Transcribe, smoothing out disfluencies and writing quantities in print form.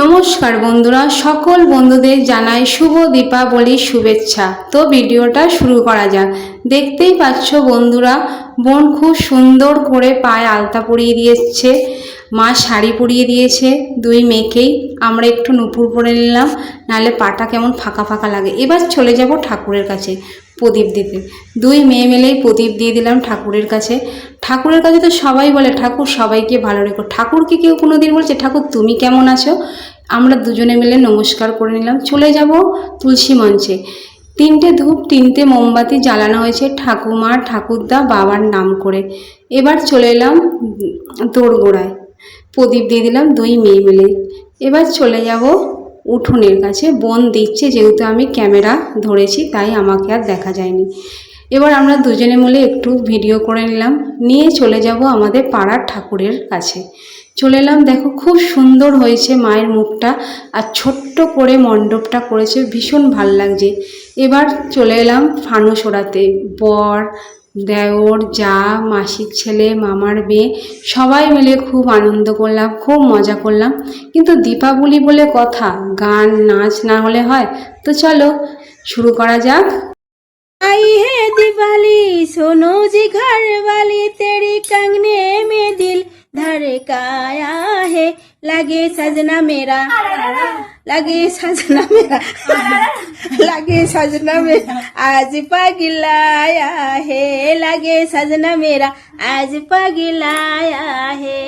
নমস্কার বন্ধুরা, সকল বন্ধুদের জানাই শুভ দীপাবলির শুভেচ্ছা। তো ভিডিওটা শুরু করা যাক। দেখতেই পাচ্ছ বন্ধুরা, বোন খুব সুন্দর করে পায়ে আলতা পরিয়ে দিয়েছে, মা শাড়ি পরিয়ে দিয়েছে দুই মেয়েকেই। আমরা একটু নুপুর পরে নিলাম, নাহলে পাটা কেমন ফাঁকা ফাঁকা লাগে। এবার চলে যাব ঠাকুরের কাছে প্রদীপ দিতে। দুই মেয়ে মিলেই প্রদীপ দিয়ে দিলাম ঠাকুরের কাছে। ঠাকুরের কাছে তো সবাই বলে ঠাকুর সবাইকে ভালো রেখো। ঠাকুরকে কেউ কোনো দিন বলছে ঠাকুর তুমি কেমন আছো? আমরা দুজনে মিলে নমস্কার করে নিলাম। চলে যাব তুলসী মঞ্চে। 3টে ধূপ 3টে মোমবাতি জ্বালানো হয়েছে ঠাকুমা ঠাকুরদা বাবার নাম করে। এবার চলে এলাম দোরগোড়ায়, প্রদীপ দিয়ে দিলাম দুই মেয়ে মিলে। এবার চলে যাব উঠোনের কাছে। বোন দিচ্ছে, যেহেতু আমি ক্যামেরা ধরেছি তাই আমাকে আর দেখা যায়নি। এবার আমরা দুজনে মিলে একটু ভিডিও করে নিলাম, নিয়ে চলে যাব আমাদের পাড়ার ঠাকুরের কাছে। চলে এলাম, দেখো খুব সুন্দর হয়েছে মায়ের মুখটা, আর ছোট্ট করে মণ্ডপটা করেছে, ভীষণ ভাল লাগছে। এবার চলে এলাম ফানুস ওড়াতে। বর, দেওর, যা, মাসির ছেলে, মামার মেয়ে সবাই মিলে খুব আনন্দ করলাম, খুব মজা করলাম। কিন্তু দীপাবলি বলে কথা, গান নাচ না হলে হয়? তো চলো শুরু করা যাক। आई है दिवाली सोनो जी घर वाली तेरी कंगने में दिल धड़काया है। लगे सजना मेरा, लगे सजना मेरा, लगे सजना मेरा आज पगलाया है। लगे सजना मेरा आज पगलाया है।